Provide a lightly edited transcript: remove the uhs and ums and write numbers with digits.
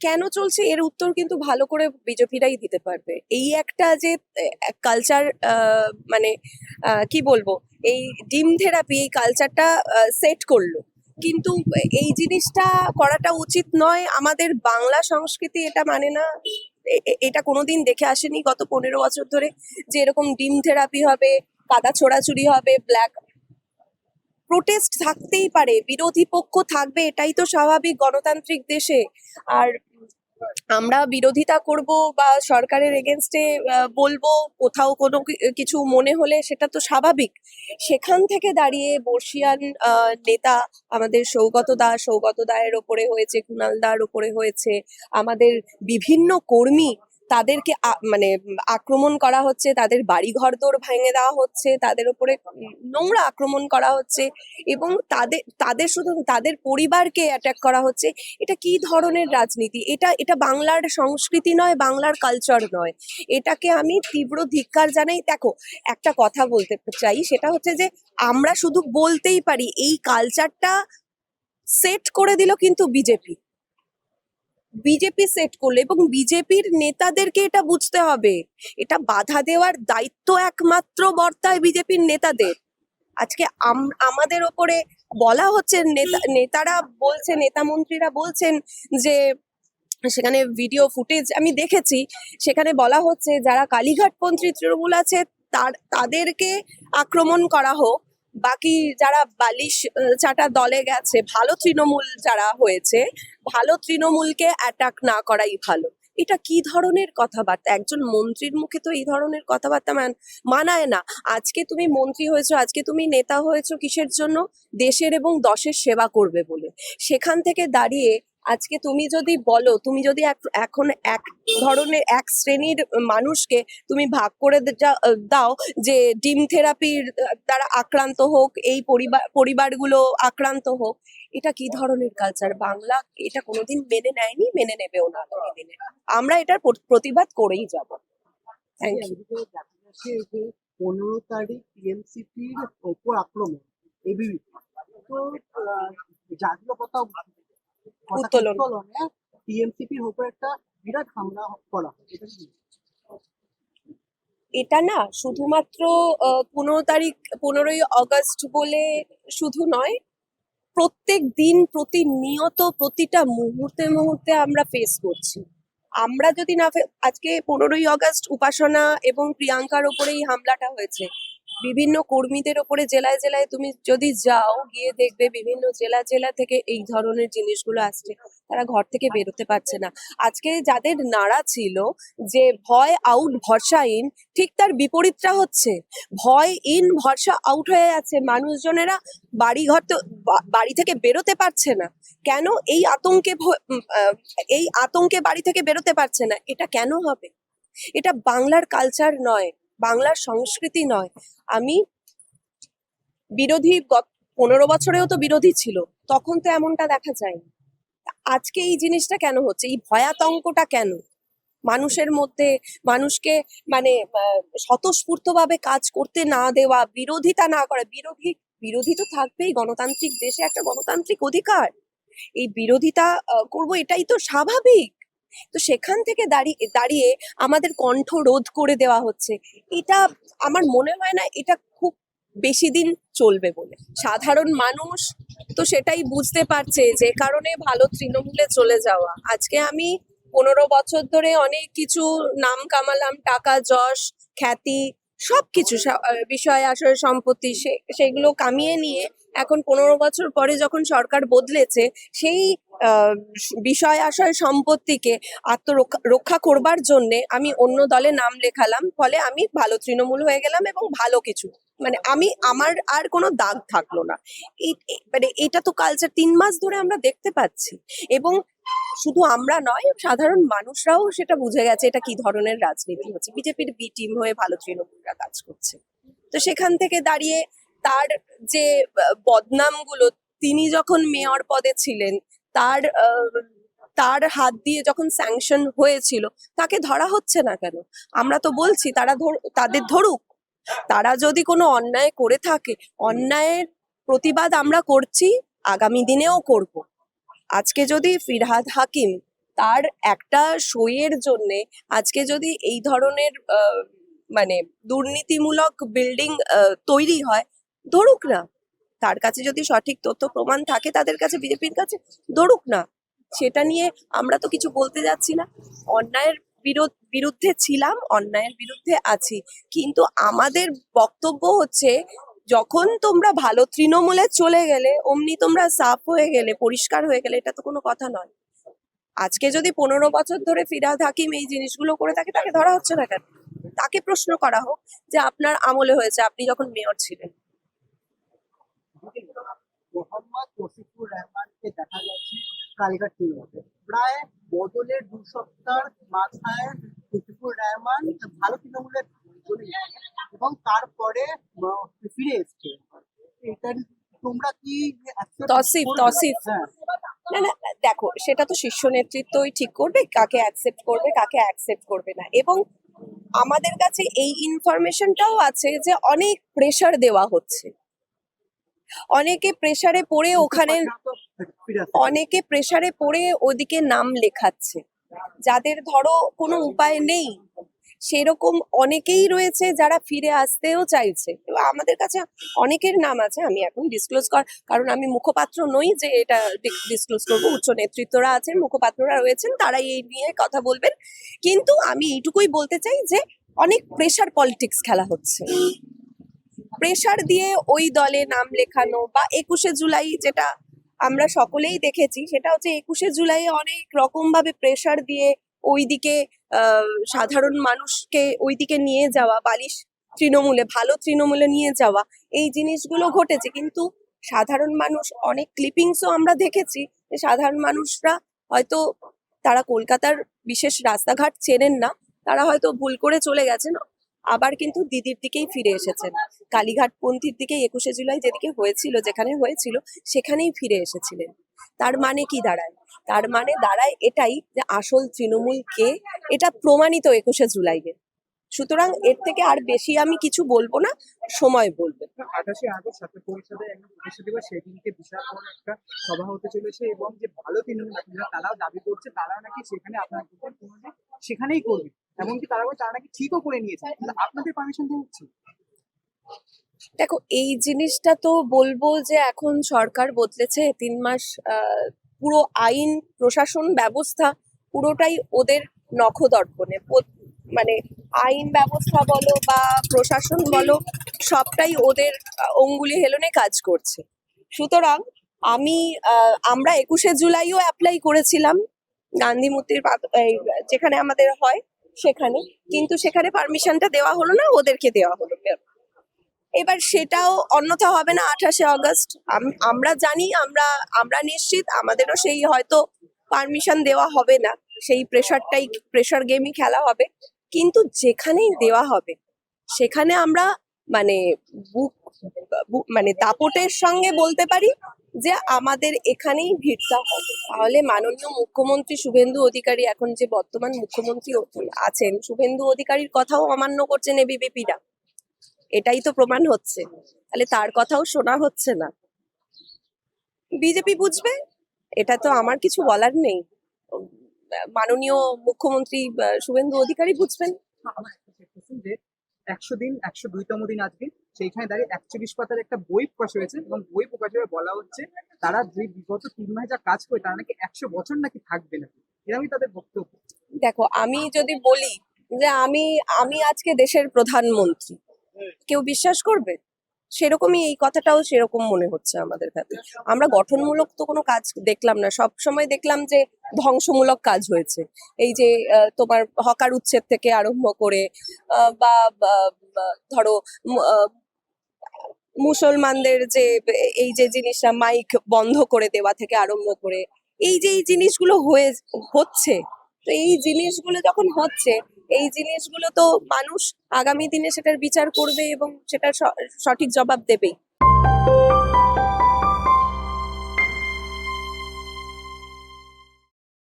কেন চলছে এর উত্তর কিন্তু ভালো করে বিজেপিরাই দিতে পারবে। এই একটা যে কালচার, মানে কি বলবো, এই ডিম থেরাপি এই কালচারটা সেট করলো, কিন্তু এই জিনিসটা করাটা উচিত নয়। আমাদের বাংলা সংস্কৃতি এটা মানে না। এটা কোনোদিন দেখে আসেনি গত 15 বছর ধরে যে এরকম ডিম থেরাপি হবে, কাদা ছোড়াছুড়ি হবে, ব্ল্যাক প্রোটেস্ট থাকতেই পারে, বিরোধী পক্ষ থাকবে, এটাই তো স্বাভাবিক গণতান্ত্রিক দেশে। আর আমরা বিরোধিতা করব বা সরকারের এগেনস্টে বলবো, কোথাও কোনো কিছু মনে হলে সেটা তো স্বাভাবিক। সেখান থেকে দাঁড়িয়ে বর্ষিয়ান নেতা আমাদের সৌগত দায়ের ওপরে হয়েছে, কুণাল দার ওপরে হয়েছে, আমাদের বিভিন্ন কর্মী, তাদেরকে মানে আক্রমণ করা হচ্ছে, তাদের বাড়ি ঘরদোর ভেঙে দেওয়া হচ্ছে, তাদের উপরে নোংরা আক্রমণ করা হচ্ছে, এবং তাদের তাদের শুধু তাদের পরিবারকে অ্যাটাক করা হচ্ছে। এটা কি ধরনের রাজনীতি? এটা এটা বাংলার সংস্কৃতি নয়, বাংলার কালচার নয়। এটাকে আমি তীব্র ধিক্কার জানাই। দেখো, একটা কথা বলতে চাই, সেটা হচ্ছে যে আমরা শুধু বলতেই পারি, এই কালচারটা সেট করে দিল কিন্তু বিজেপি সেট করলো, এবং বিজেপির নেতাদেরকে এটা বুঝতে হবে। এটা বাধা দেওয়ার দায়িত্ব একমাত্র বর্তায় বিজেপির নেতাদের। আজকে আমাদের ওপরে বলা হচ্ছে, নেতারা বলছে, নেতা মন্ত্রীরা বলছেন যে, সেখানে ভিডিও ফুটেজ আমি দেখেছি, সেখানে বলা হচ্ছে যারা কালীঘাটপন্থী তৃণমূল আছে তাদেরকে আক্রমণ করা হোক, বাকি যারা বালিশ চাটা দলে গেছে, ভালো তৃণমূল যারা হয়েছে, ভালো তৃণমূলকে অ্যাটাক না করাই ভালো। এটা কি ধরনের কথাবার্তা? একজন মন্ত্রীর মুখে তো এই ধরনের কথাবার্তা মানায় না। আজকে তুমি মন্ত্রী হয়েছো, আজকে তুমি নেতা হয়েছো কিসের জন্য? দেশের এবং দশের সেবা করবে বলে। সেখান থেকে দাঁড়িয়ে আজকে তুমি যদি বলো, তুমি যদি এখন এক ধরনের এক শ্রেণীর মানুষকে তুমি ভাগ করে দাও যে ডিম থেরাপির দ্বারা আক্রান্ত হোক, এই পরিবারগুলো আক্রান্ত হোক, এটা কি ধরনের কালচার? বাংলা এটা কোনোদিন মেনে নেয়নি, মেনে নেবেও না আগামী দিনে। আমরা এটার প্রতিবাদ করেই যাব। Thank you. এদিকে দেখা যাচ্ছে যে 15 তারিখ টিএমসিপির ওপর আক্রমণ এবিভি, তো জাতীয় পতাকা উত্তোলন। উত্তোলনে টিএমসিপির ওপর একটা বিরাট হামলা করা হয়, এটা কি? এটা না শুধুমাত্র 15 তারিখ, 15ই আগস্ট বলে শুধু নয়, প্রত্যেক দিন প্রতিনিয়ত প্রতিটা মুহূর্তে মুহূর্তে আমরা ফেস করছি। আমরা যদি না আজকে 15ই আগস্ট উপাসনা এবং প্রিয়াঙ্কার ওপরেই হামলাটা হয়েছে, বিভিন্ন কর্মীদের ওপরে জেলায় জেলায় তুমি যদি যাও, গিয়ে দেখবে বিভিন্ন জেলা জেলা থেকে এই ধরনের জিনিসগুলো আসছে। তারা ঘর থেকে বেরোতে পারছে না। আজকে যাদের নাড়া ছিল যে ভয় আউট ভরসা ইন, ঠিক তার বিপরীতটা হচ্ছে। ভয় ইন ভরসা আউট হয়ে যাচ্ছে। মানুষজনেরা বাড়িঘর তো বাড়ি থেকে বেরোতে পারছে না। কেন? এই আতঙ্কে বাড়ি থেকে বেরোতে পারছে না। এটা কেন হবে? এটা বাংলার কালচার নয়, বাংলার সংস্কৃতি নয়। আমি বিরোধী 15 বছরেও তো বিরোধী ছিল, তখন তো এমনটা দেখা যায়নি। আজকে এই জিনিসটা কেন হচ্ছে? এই ভয়াতঙ্কটা কেন মানুষের মধ্যে? মানুষকে মানে স্বতঃস্ফূর্তভাবে কাজ করতে না দেওয়া, বিরোধিতা না করা। বিরোধী তো থাকবেই, গণতান্ত্রিক দেশে একটা গণতান্ত্রিক অধিকার। এই বিরোধিতা করব, এটাই তো স্বাভাবিক। তো সেখান থেকে দাঁড়িয়ে দাঁড়িয়ে আমাদের কণ্ঠ রোধ করে দেওয়া হচ্ছে। এটা আমার মনে হয় না এটা খুব বেশি দিন চলবে বলে। সাধারণ মানুষ তো সেটাই বুঝতে পারছে, যে কারণে ভালো তৃণমূলে চলে যাওয়া। আজকে আমি 15 বছর ধরে অনেক কিছু নাম কামালাম, টাকা, যশ, খ্যাতি, সবকিছু বিষয় আসলে সম্পত্তি, সেগুলো কামিয়ে নিয়ে এখন 15 বছর পরে যখন সরকার বদলেছে, সেই বিষয় আশয় সম্পত্তিকে রক্ষা করবার জন্য আমি অন্য দলে নাম লেখালাম, ফলে আমি ভালো তৃণমূল হয়ে গেলাম, এবং ভালো কিছু মানে আমার আর কোনো দাগ থাকলো না। মানে এটা তো কালচার 3 মাস ধরে আমরা দেখতে পাচ্ছি, এবং শুধু আমরা নয়, সাধারণ মানুষরাও সেটা বুঝে গেছে এটা কি ধরনের রাজনীতি হচ্ছে। বিজেপির বি টিম হয়ে ভালো তৃণমূলরা কাজ করছে। তো সেখান থেকে দাঁড়িয়ে তার যে বদনামগুলো, তিনি যখন মেয়র পদে ছিলেন, তার তার হাত দিয়ে যখন স্যাংশন হয়েছিল, তাকে ধরা হচ্ছে না কেন? আমরা তো বলছি তাদের ধরুক। তারা যদি কোনো অন্যায় করে থাকে, অন্যায়ের প্রতিবাদ আমরা করছি, আগামী দিনেও করব। আজকে যদি ফিরহাদ হাকিম তার একটা শোয়ের জন্যে আজকে যদি এই ধরনের মানে দুর্নীতিমূলক বিল্ডিং তৈরি হয়, ধরুক না, তার কাছে যদি সঠিক তথ্য প্রমাণ থাকে তাদের কাছে, বিজেপির কাছে, ধরুক না, সেটা নিয়ে আমরা তো কিছু বলতে যাচ্ছি না। অন্যায়ের বিরুদ্ধে ছিলাম, অন্যায়ের বিরুদ্ধে আছি, কিন্তু আমাদের বক্তব্য হচ্ছে যখন তোমরা ভালো তৃণমূলে চলে গেলে অমনি তোমরা সাফ হয়ে গেলে, পরিষ্কার হয়ে গেলে, এটা তো কোনো কথা নয়। আজকে যদি 15 বছর ধরে ফিরহাদ হাকিম এই জিনিসগুলো করে থাকে, তাকে ধরা হচ্ছে না কেন? তাকে প্রশ্ন করা হোক যে আপনার আমলে হয়েছে, আপনি যখন মেয়র ছিলেন। মোহাম্মদ রফিকুর রহমানকে দেখা যাচ্ছে কালীঘাট তৃণমূলে প্রায় বদলের 2 সপ্তাহ মাথায় রফিকুর রহমান ভালো তৃণমূলে চলে গেছে এবং তারপরে ফিরে এসছে। এটা তোমরা কি accept তসিফ করবে? তসিফ হ্যাঁ, না না, দেখো, সেটা তো শীর্ষ নেতৃত্বই ঠিক করবে কাকে অ্যাকসেপ্ট করবে, কাকে অ্যাকসেপ্ট করবে না। এবং আমাদের কাছে এই ইনফরমেশনটাও আছে যে অনেক প্রেসার দেওয়া হচ্ছে, অনেকে প্রেসারে পড়ে ওখানে, ফিরে আসছে। অনেকে প্রেসারে পড়ে ওদিকে নাম লেখাচ্ছে, যাদের ধরো কোনো উপায় নেই, সেরকম অনেকেই রয়েছে যারা ফিরে আসতেও চাইছে। এবার আমাদের কাছে অনেকের নাম আছে, আমি এখন ডিসক্লোজ কারণ আমি মুখপাত্র নই যে এটা ডিসক্লোজ করবো। উচ্চ নেতৃত্বরা আছেন, মুখপাত্ররা রয়েছেন, তারাই এই নিয়ে কথা বলবেন। কিন্তু আমি এইটুকুই বলতে চাই যে অনেক প্রেসার পলিটিক্স খেলা হচ্ছে, প্রেসার দিয়ে ওই দলে নাম লেখানো, বা 21শে জুলাই যেটা আমরা সকলেই দেখেছি, সেটা হচ্ছে 21শে জুলাই অনেক রকম ভাবে প্রেসার দিয়ে ওইদিকে সাধারণ মানুষকে ওইদিকে নিয়ে যাওয়া, বালিশ তৃণমূলে, ভালো তৃণমূলে নিয়ে যাওয়া, এই জিনিসগুলো ঘটেছে। কিন্তু সাধারণ মানুষ, অনেক ক্লিপিংসও আমরা দেখেছি যে সাধারণ মানুষরা হয়তো, তারা কলকাতার বিশেষ রাস্তাঘাট চেনেন না, তারা হয়তো ভুল করে চলে গেছেন, আবার কিন্তু দিদির দিকেই ফিরে এসেছেন। কালীঘাটপন্থীর দিকে 21শে জুলাই যেদিকে হয়েছিল, যেখানে হয়েছিল, সেখানেই ফিরে এসেছিলেন। তার মানে কি দাঁড়ায়? তার মানে দাঁড়ায় এটাই যে আসল তৃণমূল কে, এটা প্রমাণিত 21শে জুলাইয়ে। সুতরাং এর থেকে আর বেশি আমি কিছু বলবো না, সময় বলবে। 28 আগস্ট ছাত্র পরিষদের একদম প্রতিষ্ঠা দিবস, সেদিনকে বিশাল বড় একটা সভা হতে চলেছে এবং যে ভালো তৃণমূল নেতারা তারাও দাবি করছে তারাও নাকি সেখানে আপনার সেখানেই করবে, এমনকি তারা নাকি ঠিকও করে নিয়েছে, কিন্তু আপনাদের পারমিশন দেওয়া হচ্ছে। দেখো, এই জিনিসটা তো বলবো যে এখন সরকার বদলেছে 3 মাস, পুরো আইন প্রশাসন ব্যবস্থা পুরোটাই ওদের নখদর্পণে, মানে আইন ব্যবস্থা বলো বা প্রশাসন বলো, সবটাই ওদের অঙ্গুলি হেলনে কাজ করছে। সুতরাং আমরা 21শে জুলাইও অ্যাপ্লাই করেছিলাম গান্ধী মূর্তির যেখানে আমাদের হয় সেখানে, কিন্তু সেখানে পারমিশনটা দেওয়া হলো না, ওদেরকে দেওয়া হলো। এবার সেটাও অন্যথা হবে না 28শে অগস্ট। আমরা জানি, আমরা নিশ্চিত আমাদেরও সেই হয়তো পারমিশন দেওয়া হবে না, সেই প্রেশার গেমই খেলা হবে। কিন্তু যেখানেই দেওয়া হবে সেখানে আমরা মানে মানে দাপটের সঙ্গে বলতে পারি যে আমাদের এখানেই ভিড়টা হবে। তাহলে মাননীয় মুখ্যমন্ত্রী শুভেন্দু অধিকারী, এখন যে বর্তমান মুখ্যমন্ত্রী আছেন, শুভেন্দু অধিকারীর কথাও অমান্য করছেন এবিভিপিরা, এটাই তো প্রমাণ হচ্ছে। তাহলে তার কথাও শোনা হচ্ছে না। বিজেপি বুঝবে, এটা তো আমার কিছু বলার নেই। মাননীয় মুখ্যমন্ত্রী শুভেন্দু অধিকারী বুঝবেন। আমার একটা question যে 100 দিন, 102তম দিন আজকে, সেইখানে দাঁড়িয়ে 41 পাতার একটা বই প্রকাশ হয়েছে এবং বই প্রকাশ হয়ে বলা হচ্ছে তারা যে বিগত 3 মাস যা কাজ করে তারা নাকি 100 বছর নাকি থাকবে না, এরকমই তাদের বক্তব্য। দেখো, আমি যদি বলি যে আমি আজকে দেশের প্রধানমন্ত্রী, কেউ বিশ্বাস করবে? সেরকমই এই কথাটাও সেরকম মনে হচ্ছে আমাদের কাছে। আমরা গঠনমূলক তো কোনো কাজ দেখলাম না, সব সময় দেখলাম যে ধ্বংসমূলক কাজ হয়েছে। এই যে তোমার হকার উচ্ছেদ থেকে আরম্ভ করে বা ধরো মুসলমানদের যে এই যে জিনিসটা মাইক বন্ধ করে দেওয়া থেকে আরম্ভ করে, এই যে এই জিনিসগুলো হচ্ছে, তো এই জিনিসগুলো যখন হচ্ছে, এই জিনিসগুলো তো মানুষ আগামী দিনে সেটার বিচার করবে এবং সেটার সঠিক জবাব দেবেই।